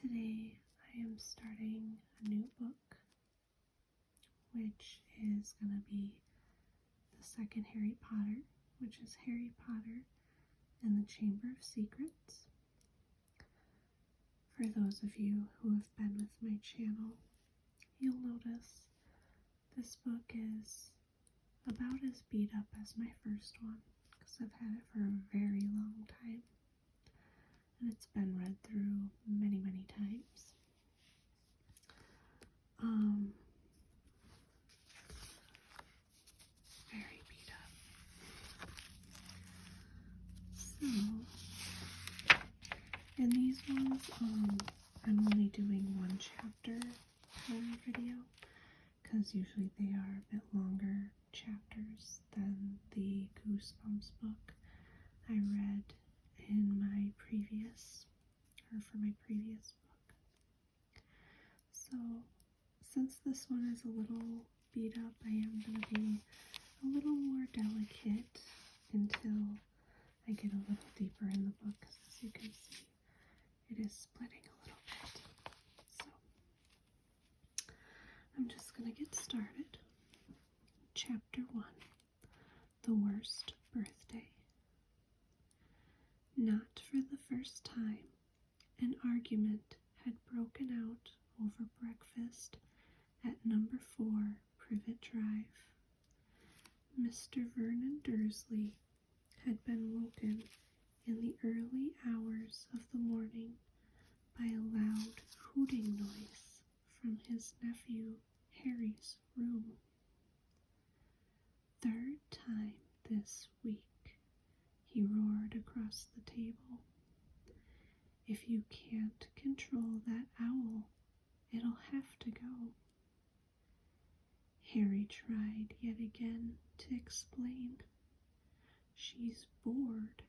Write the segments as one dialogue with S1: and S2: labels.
S1: Today I am starting a new book, which is going to be the second Harry Potter, which is Harry Potter and the Chamber of Secrets. For those of you who have been with my channel, you'll notice this book is about as beat up as my first one, because I've had it for a very long time. And it's been read through many, many times. Very beat up. So, in these ones, I'm only doing one chapter per video, because usually they are a bit longer chapters than the Goosebumps book I read in my previous, for my previous book. So, since this one is a little beat up, I am going to be a little more delicate until I get a little deeper in the book, because as you can see, it is splitting a little bit. So, I'm just going to get started. Chapter 1, The Worst Birthday. Not for the first time, an argument had broken out over breakfast at number 4 Privet Drive. Mr. Vernon Dursley had been woken in the early hours of the morning by a loud hooting noise from his nephew Harry's room. Third time this week, he roared across the table. If you can't control that owl, it'll have to go. Harry tried yet again to explain. She's bored,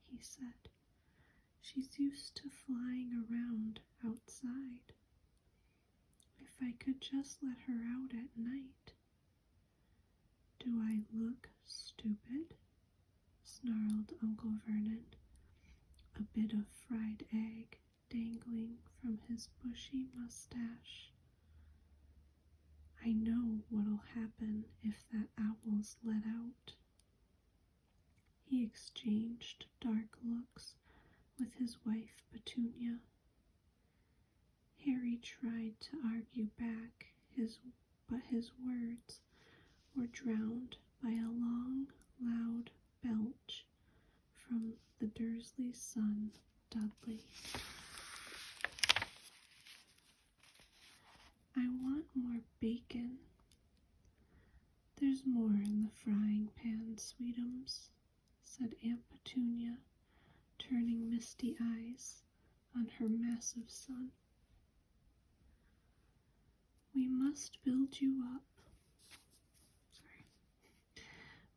S1: he said. She's used to flying around outside. If I could just let her out at night. Do I look stupid? Snarled Uncle Vernon, a bit of fried egg dangling from his bushy mustache. I know what'll happen if that owl's let out. He exchanged dark looks with his wife Petunia. Harry tried to argue back, but his words were drowned by a long, loud belch from the Dursley's son, Dudley. I want more bacon. There's more in the frying pan, sweetums, said Aunt Petunia, turning misty eyes on her massive son. We must build you up.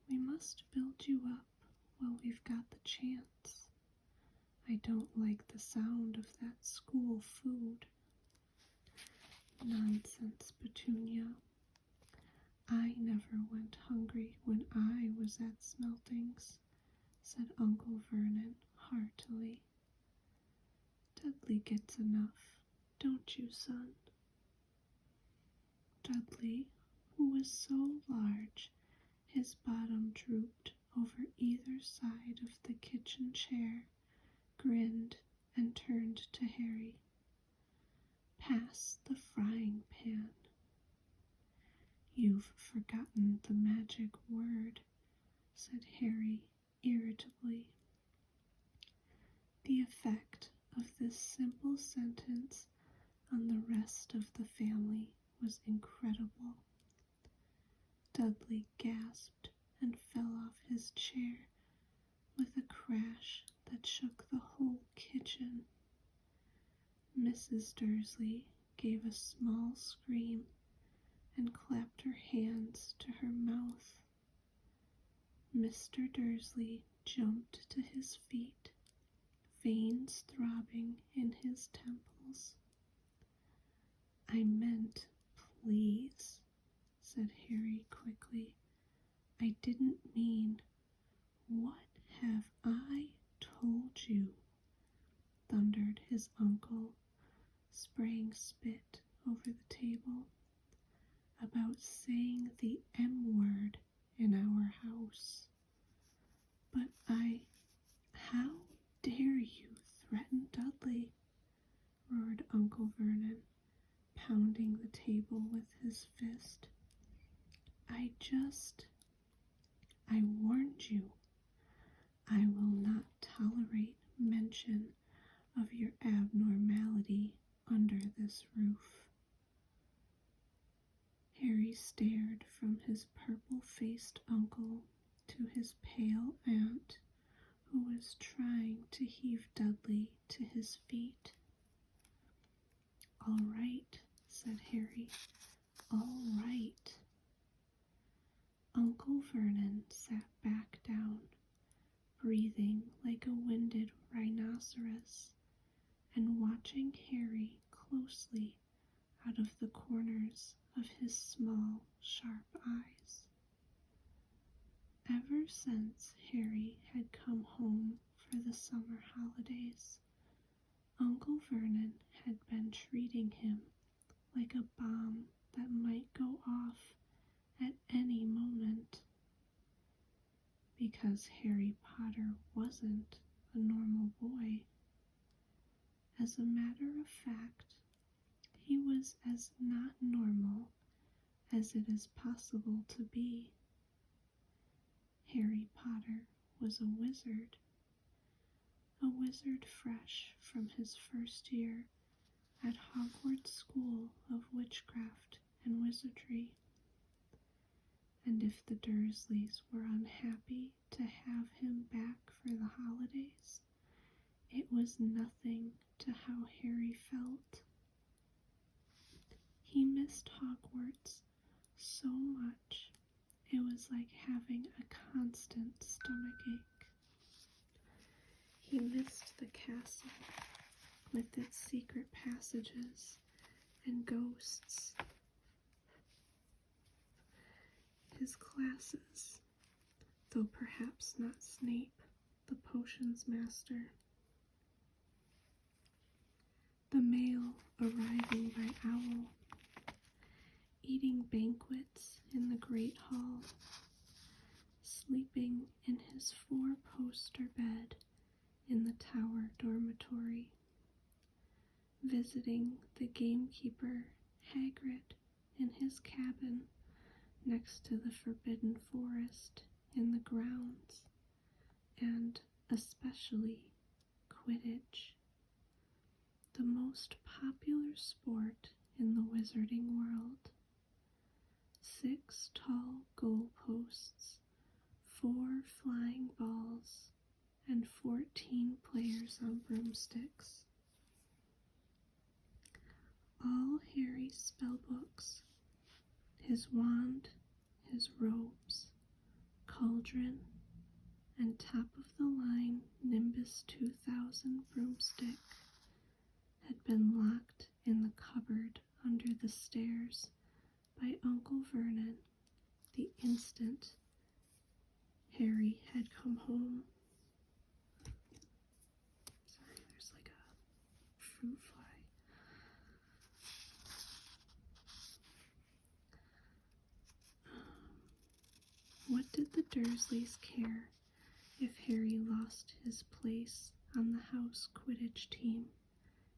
S1: We must build you up while we've got the chance. I don't like the sound of that school food. Nonsense, Petunia. I never went hungry when I was at Smeltings, said Uncle Vernon heartily. Dudley gets enough, don't you, son? Dudley, who was so large, his bottom drooped over either side of the kitchen chair, grinned and turned to Harry. Pass the frying pan. You've forgotten the magic word, said Harry irritably. The effect of this simple sentence on the rest of the family was incredible. Dudley gasped and fell off his chair with a crash that shook the whole kitchen. Mrs. Dursley gave a small scream and clapped her hands to her mouth. Mr. Dursley jumped to his feet, veins throbbing in his temples. I meant please, said Harry quickly. I didn't mean, what have I told you? Thundered his uncle, spraying spit over the table, about saying the M word in our house. But how dare you threaten Dudley? Roared Uncle Vernon, pounding the table with his fist. I warned you. I will not tolerate mention of your abnormality under this roof. Harry stared from his purple-faced uncle to his pale aunt, who was trying to heave Dudley to his feet. "All right," said Harry. "All right." Uncle Vernon sat back down, breathing like a winded rhinoceros, and watching Harry closely out of the corners of his small, sharp eyes. Ever since Harry had come home for the summer holidays, Uncle Vernon had been treating him like a bomb that might go off at any moment. Because Harry Potter wasn't a normal boy. As a matter of fact, he was as not normal as it is possible to be. Harry Potter was a wizard fresh from his first year at Hogwarts School of Witchcraft and Wizardry. And if the Dursleys were unhappy to have him back for the holidays, it was nothing to how Harry felt. He missed Hogwarts so much, it was like having a constant stomachache. He missed the castle with its secret passages and ghosts, his classes, though perhaps not Snape, the potions master, the mail arriving by owl, eating banquets in the Great Hall, sleeping in his four-poster bed in the Tower dormitory, visiting the gamekeeper, Hagrid, in his cabin next to the Forbidden Forest in the grounds, and especially Quidditch, the most popular sport in the wizarding world. 6 tall goalposts, 4 flying balls, and 14 players on broomsticks. All Harry's spellbooks, his wand, his robes, cauldron, and top-of-the-line Nimbus 2000 broomstick had been locked in the cupboard under the stairs by Uncle Vernon the instant Harry had come home. Sorry, there's like a fruit fly. What did the Dursleys care if Harry lost his place on the house Quidditch team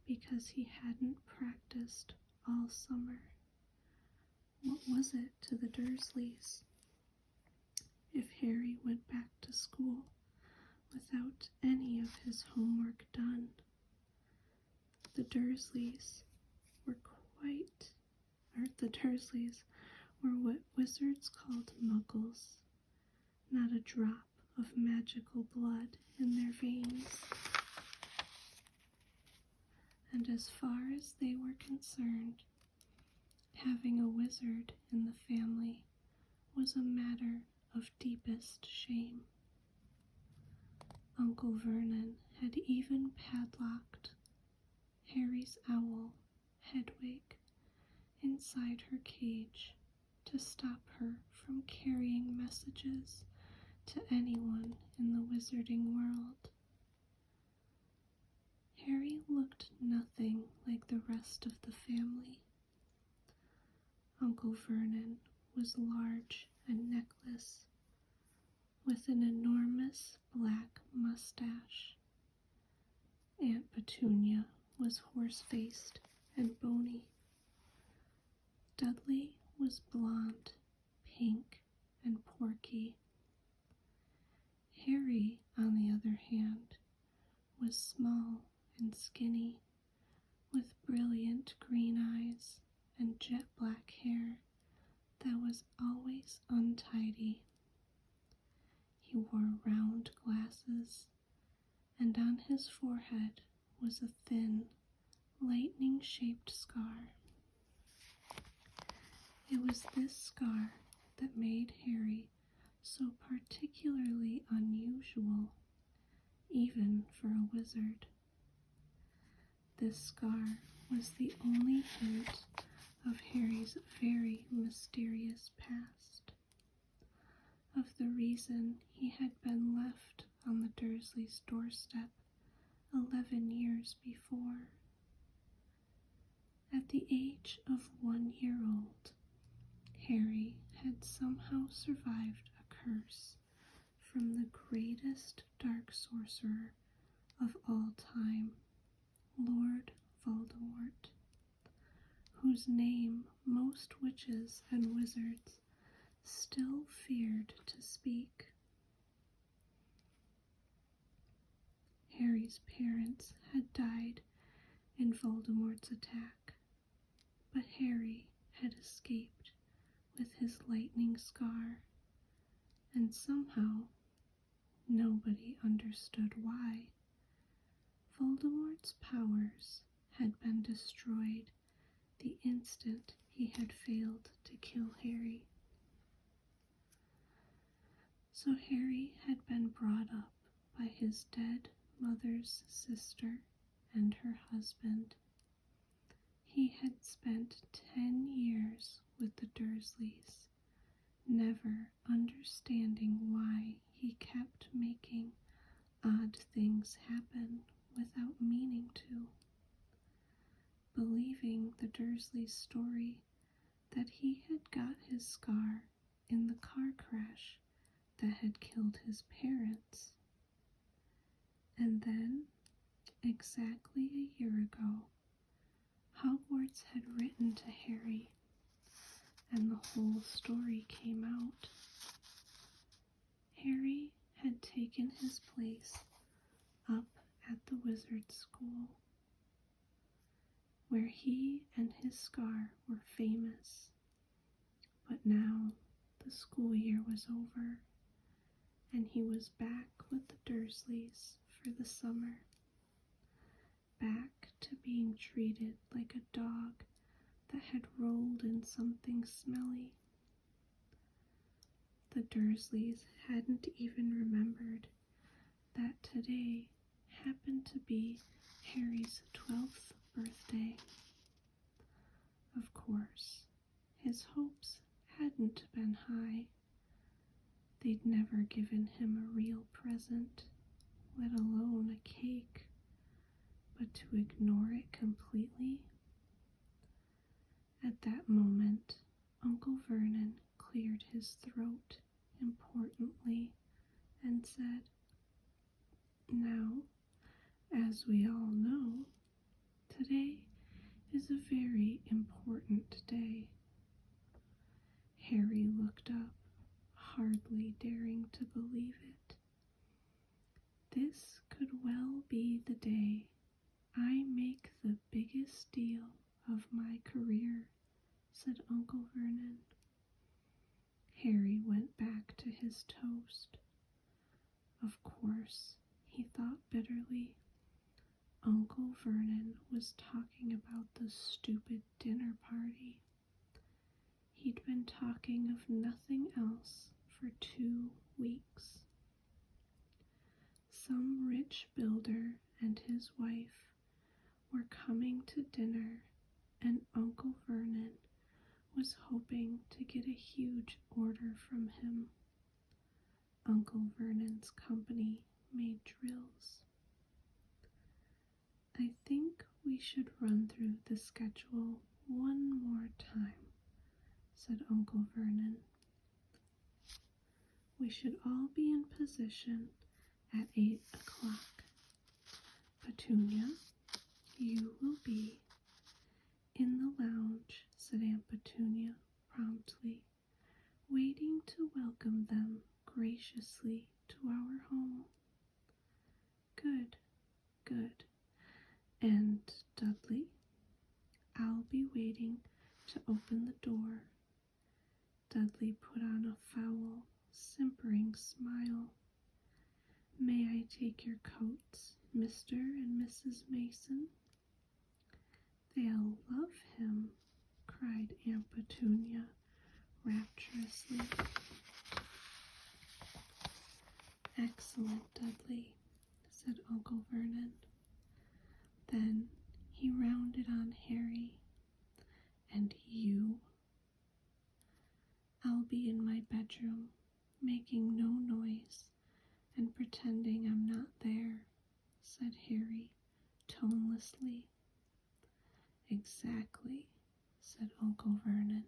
S1: because he hadn't practiced all summer? What was it to the Dursleys if Harry went back to school without any of his homework done? The Dursleys were what wizards called muggles, not a drop of magical blood in their veins. And as far as they were concerned, having a wizard in the family was a matter of deepest shame. Uncle Vernon had even padlocked Harry's owl, Hedwig, inside her cage to stop her from carrying messages to anyone in the wizarding world. Harry looked nothing like the rest of the family. Uncle Vernon was large and neckless, with an enormous black mustache. Aunt Petunia was horse-faced and bony. Dudley was blonde, pink, and porky. Harry, on the other hand, was small and skinny, with brilliant green eyes and jet black hair that was always untidy. He wore round glasses, and on his forehead was a thin, lightning-shaped scar. It was this scar that made Harry so particularly unusual, even for a wizard. This scar was the only hint of Harry's very mysterious past, of the reason he had been left on the Dursleys' doorstep 11 years before. At the age of 1 year old, Harry had somehow survived a curse from the greatest dark sorcerer of all time, Lord Voldemort, whose name most witches and wizards still feared to speak. Harry's parents had died in Voldemort's attack, but Harry had escaped with his lightning scar, and somehow, nobody understood why, Voldemort's powers had been destroyed the instant he had failed to kill Harry. So Harry had been brought up by his dead mother's sister and her husband. He had spent 10 years with the Dursleys, never understanding why he kept making odd things happen without meaning to, believing the Dursleys' story that he had got his scar in the car crash that had killed his parents. And then, exactly a year ago, Hogwarts had written to Harry, and the whole story came out. Harry had taken his place up at the wizard's school, where he and his scar were famous. But now the school year was over, and he was back with the Dursleys for the summer, back to being treated like a dog that had rolled in something smelly. The Dursleys hadn't even remembered that today happened to be Harry's 12th birthday. Of course, his hopes hadn't been high. They'd never given him a real present, let alone a cake. But to ignore it completely? At that moment, Uncle Vernon cleared his throat importantly and said, "Now, as we all know, today is a very important day." Harry looked up, hardly daring to believe it. "This could well be the day I make the biggest deal of my career," said Uncle Vernon. Harry went back to his toast. Of course, he thought bitterly, Uncle Vernon was talking about the stupid dinner party. He'd been talking of nothing else for 2 weeks. Some rich builder and his wife were coming to dinner, and Uncle Vernon was hoping to get a huge order from him. Uncle Vernon's company made drills. I think we should run through the schedule one more time, said Uncle Vernon. We should all be in position at 8 o'clock. Petunia, you will be in the lounge, said Aunt Petunia promptly, waiting to welcome them graciously to our home. Good, good. And Dudley, I'll be waiting to open the door. Dudley put on a foul, simpering smile. May I take your coats, Mr. and Mrs. Mason? They'll love him, cried Aunt Petunia rapturously. Excellent, Dudley, said Uncle Vernon. Then he rounded on Harry. And you? I'll be in my bedroom, making no noise and pretending I'm not there, said Harry tonelessly. Exactly, said Uncle Vernon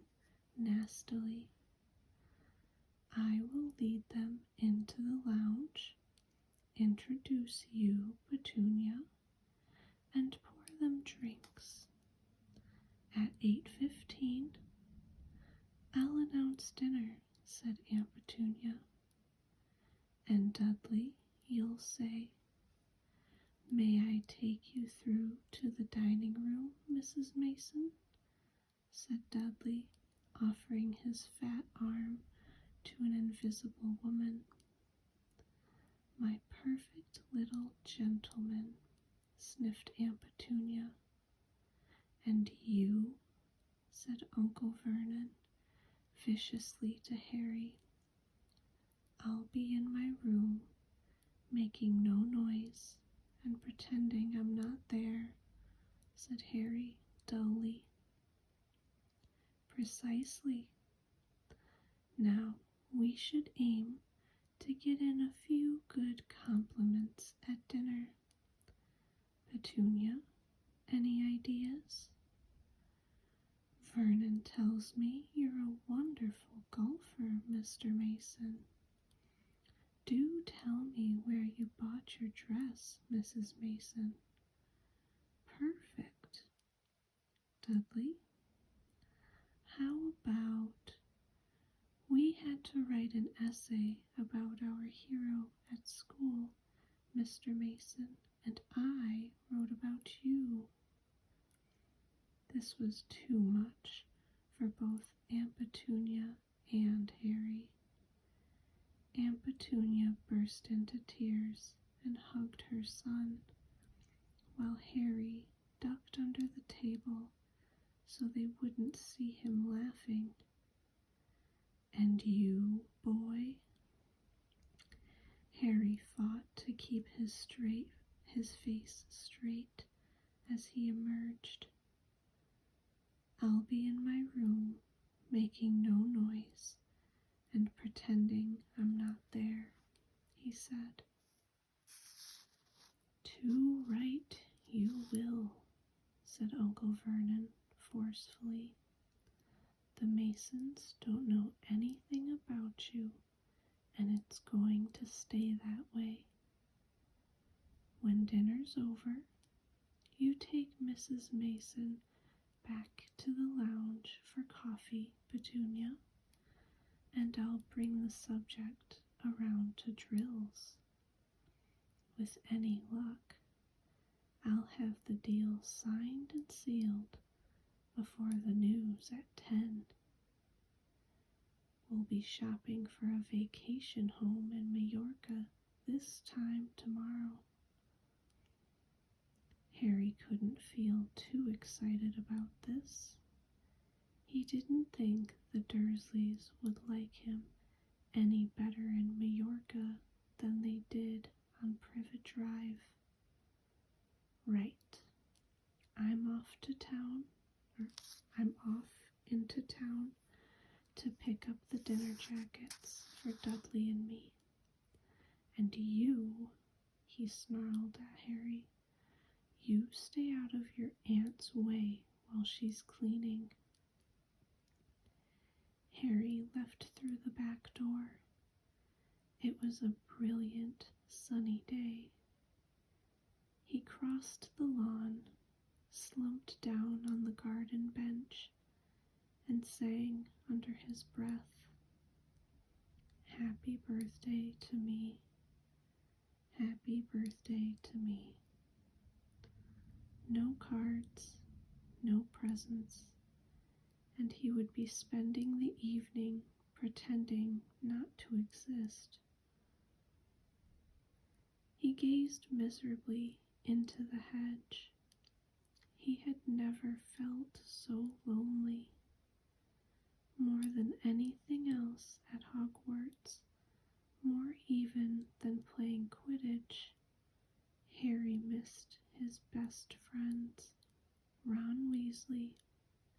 S1: nastily. I will lead them into the lounge, introduce you, Petunia, and pour them drinks. At 8:15, I'll announce dinner, said Aunt Petunia. And Dudley, you'll say, May I take you through to the dining room, Mrs. Mason? Said Dudley, offering his fat arm to an invisible woman. My perfect little gentleman, sniffed Aunt Petunia. And you, said Uncle Vernon viciously to Harry. I'll be in my room, making no noise and pretending I'm not there, said Harry dully. Precisely. Now we should aim to get in a few good compliments at dinner. Petunia, any ideas? Vernon tells me you're a wonderful golfer, Mr. Mason. Do tell me where you bought your dress, Mrs. Mason. Perfect. Dudley, how about we had to write an essay about our hero at school, Mr. Mason, and I wrote about you. This was too much for both Aunt Petunia and Harry. Aunt Petunia burst into tears and hugged her son, while Harry ducked under the table so they wouldn't see him laughing. And you, boy? Harry fought to keep his face straight as he emerged. I'll be in my room, making no noise and pretending I'm not there, he said. Too right you will, said Uncle Vernon forcefully. The Masons don't know anything about you, and it's going to stay that way. When dinner's over, you take Mrs. Mason back to the lounge for coffee, Petunia, and I'll bring the subject around to drills. With any luck, I'll have the deal signed and sealed before the news at 10. We'll be shopping for a vacation home in Majorca this time tomorrow. Harry couldn't feel too excited about this. He didn't think the Dursleys would like him any better in Majorca than they did on Privet Drive. Right. I'm off into town to pick up the dinner jackets for Dudley and me. And you, he snarled at Harry, You stay out of your aunt's way while she's cleaning. Harry left through the back door. It was a brilliant, sunny day. He crossed the lawn, slumped down on the garden bench, and sang under his breath, "Happy birthday to me, happy birthday to me." No cards, no presents, and he would be spending the evening pretending not to exist. He gazed miserably into the hedge. He had never felt so lonely. More than anything else at Hogwarts, more even than playing Quidditch, Harry missed his best friends, Ron Weasley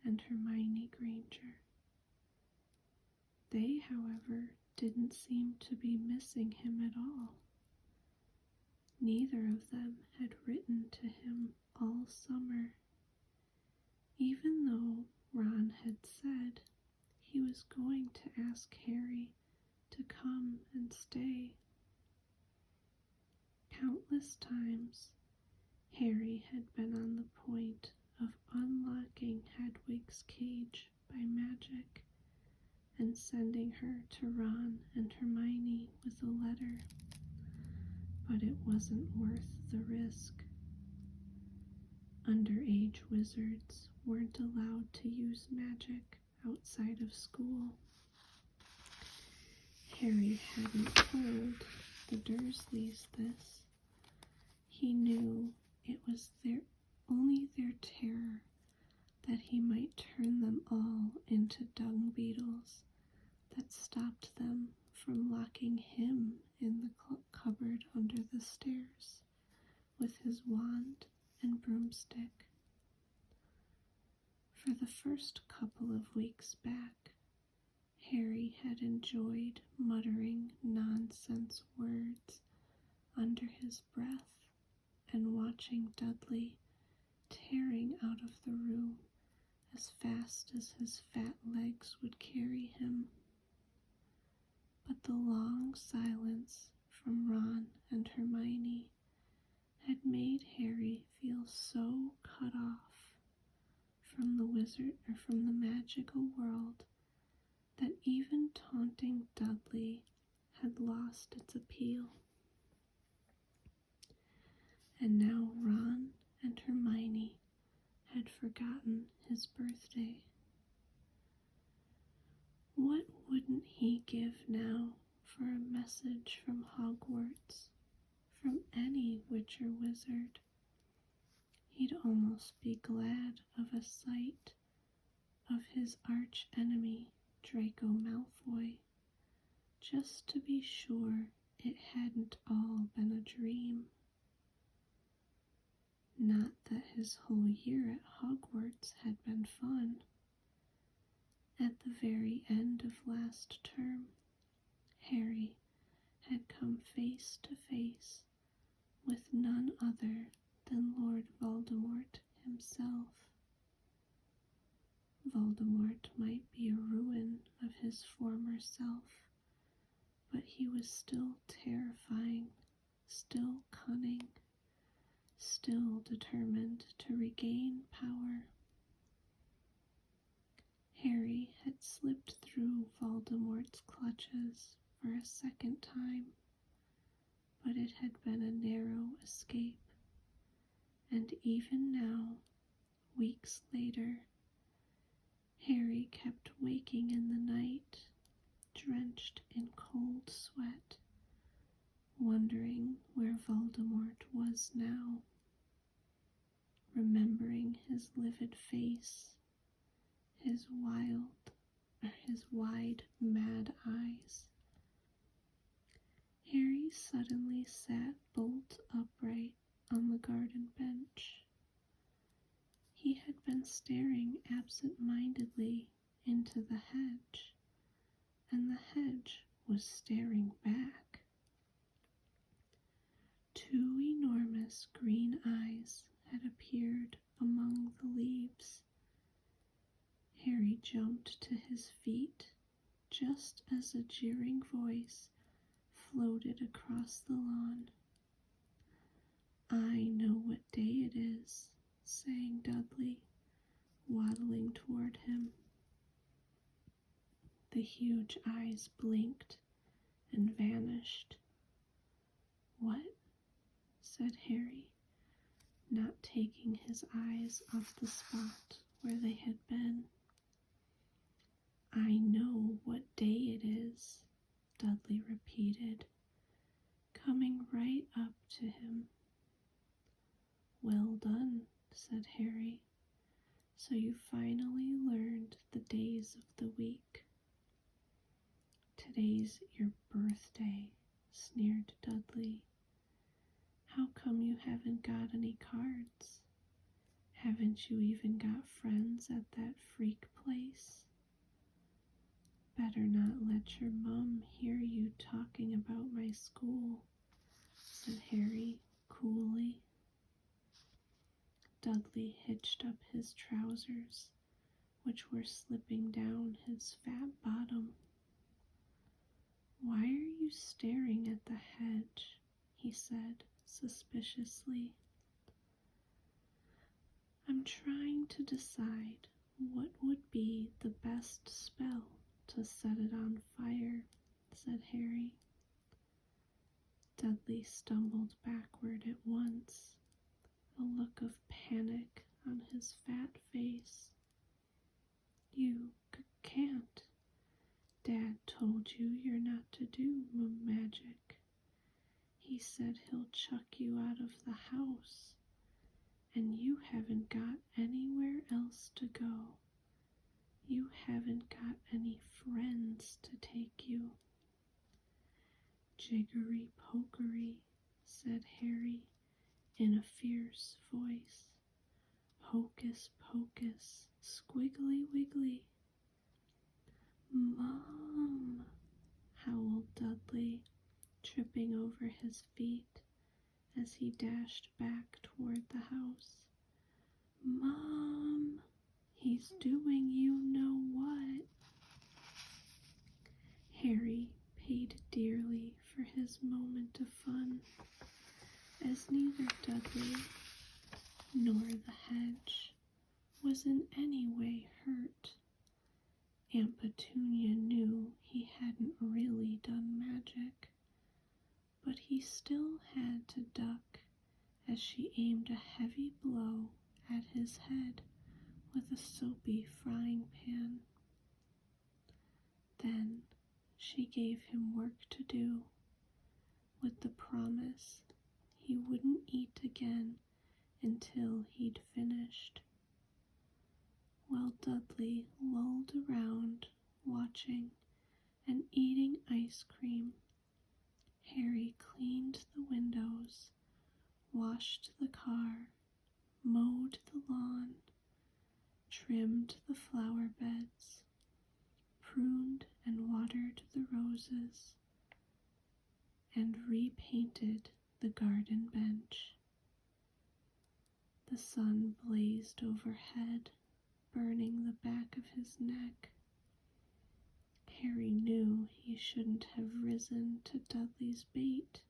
S1: and Hermione Granger. They, however, didn't seem to be missing him at all. Neither of them had written to him all summer, even though Ron had said he was going to ask Harry to come and stay. Countless times, Harry had been on the point of unlocking Hedwig's cage by magic and sending her to Ron and Hermione with a letter, but it wasn't worth the risk. Underage wizards weren't allowed to use magic outside of school. Harry hadn't told the Dursleys this. He knew it was only their terror that he might turn them all into dung beetles that stopped them from locking him in the cupboard under the stairs with his wand and broomstick. For the first couple of weeks back, Harry had enjoyed muttering nonsense words under his breath and watching Dudley tearing out of the room as fast as his fat legs would carry him. But the long silence from Ron and Hermione had made Harry feel so cut off from the magical world that even taunting Dudley had lost its appeal. And now Ron and Hermione had forgotten his birthday. What wouldn't he give now for a message from Hogwarts, from any witch or wizard? He'd almost be glad of a sight of his arch enemy, Draco Malfoy, just to be sure it hadn't all been a dream. Not that his whole year at Hogwarts had been fun. At the very end of last term, Harry had come face to face with none other than Lord Voldemort himself. Voldemort might be a ruin of his former self, but he was still terrifying, still cunning, still determined to regain power. Harry had slipped through Voldemort's clutches for a second time, but it had been a narrow escape, and even now, weeks later, Harry kept waking in the night, drenched in cold sweat, wondering where Voldemort was now, remembering his livid face, his wide, mad eyes. Harry suddenly sat bolt upright on the garden bench. He had been staring absent-mindedly into the hedge, and the hedge was staring back. Two enormous green eyes had appeared among the leaves. Harry jumped to his feet just as a jeering voice floated across the lawn. "I know what day it is," sang Dudley, waddling toward him. The huge eyes blinked and vanished. "What?" said Harry, not taking his eyes off the spot where they had been. "I know what day it is," Dudley repeated, coming right up to him. "Well done," said Harry. "So you finally learned the days of the week." "Today's your birthday," sneered Dudley. "How come you haven't got any cards? Haven't you even got friends at that freak place?" "Better not let your mum hear you talking about my school," said Harry coolly. Dudley hitched up his trousers, which were slipping down his fat bottom. "Why are you staring at the hedge?" he said suspiciously. "I'm trying to decide what would be the best spell to set it on fire," said Harry. Dudley stumbled backward at once, a look of panic on his fat face. "You can't. Dad told you you're not to do magic. He said he'll chuck you out of the house, and you haven't got anywhere else to go. You haven't got any friends to take you." "Jiggery pokery," said Harry in a fierce voice. "Hocus pocus, squiggly wiggly." "Mom!" howled Dudley, tripping over his feet as he dashed back toward the house. "Mom! He's doing you know what." Harry paid dearly for his moment of fun, as neither Dudley nor the hedge was in any way hurt. Aunt Petunia knew he hadn't really done magic, but he still had to duck as she aimed a heavy blow at his head with a soapy frying pan. Then she gave him work to do, with the promise he wouldn't eat again until he'd finished. While Dudley lolled around, watching and eating ice cream, Harry cleaned the windows, washed the car, mowed the lawn, trimmed the flower beds, pruned and watered the roses, and repainted the garden bench. The sun blazed overhead, burning the back of his neck. Harry knew he shouldn't have risen to Dudley's bait,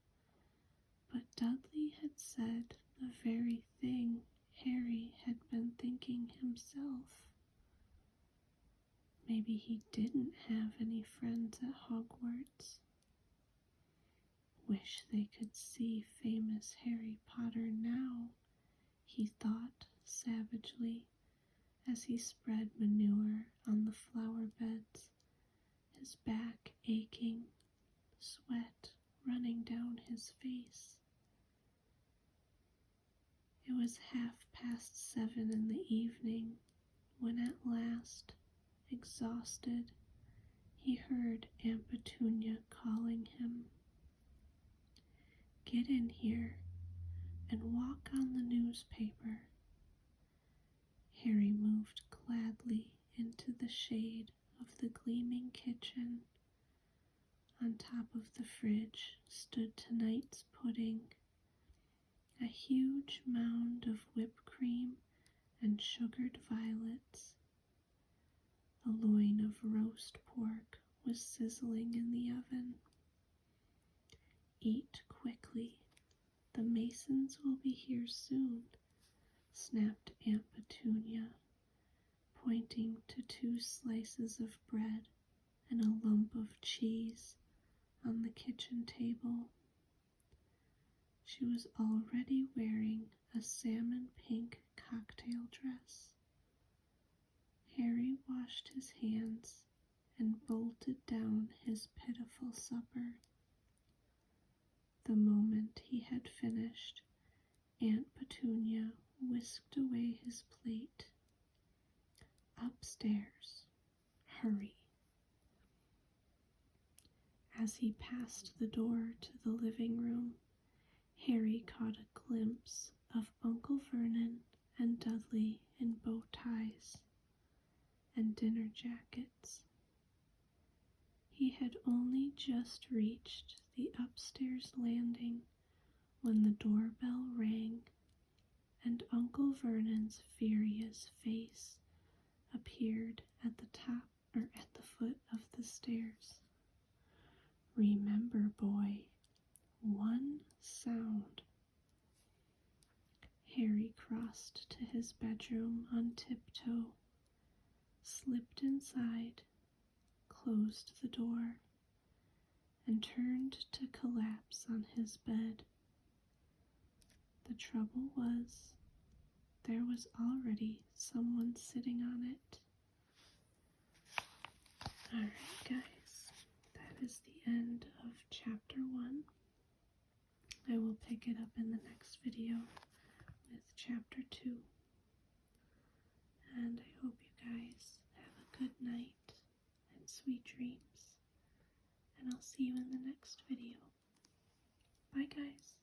S1: but Dudley had said the very thing Harry had been thinking himself. Maybe he didn't have any friends at Hogwarts. Wish they could see famous Harry Potter now, he thought savagely as he spread manure on the flower beds, his back aching, sweat running down his face. It was 7:30 in the evening when at last, exhausted, he heard Aunt Petunia calling him. "Get in here and walk on the newspaper." Harry moved gladly into the shade of the gleaming kitchen. On top of the fridge stood tonight's pudding, a huge mound of whipped cream and sugared violets. A loin of roast pork was sizzling in the oven. Eat quickly. The Masons will be here soon, snapped Aunt Petunia, pointing to 2 slices of bread and a lump of cheese on the kitchen table. She was already wearing a salmon pink cocktail dress. Harry washed his hands and bolted down his pitiful supper. The moment he had finished, Aunt Petunia whisked away his plate. Upstairs. Hurry. As he passed the door to the living room, Harry caught a glimpse of Uncle Vernon and Dudley in bow ties and dinner jackets. He had only just reached the upstairs landing when the doorbell rang and Uncle Vernon's furious face appeared at the foot of the stairs. Remember, boy, 1 sound. Harry crossed to his bedroom on tiptoe, slipped inside, closed the door, and turned to collapse on his bed. The trouble was, there was already someone sitting on it. Alright, guys, that is the end of chapter 1. I will pick it up in the next video with chapter 2. And I hope you guys have a good night and sweet dreams. And I'll see you in the next video. Bye, guys.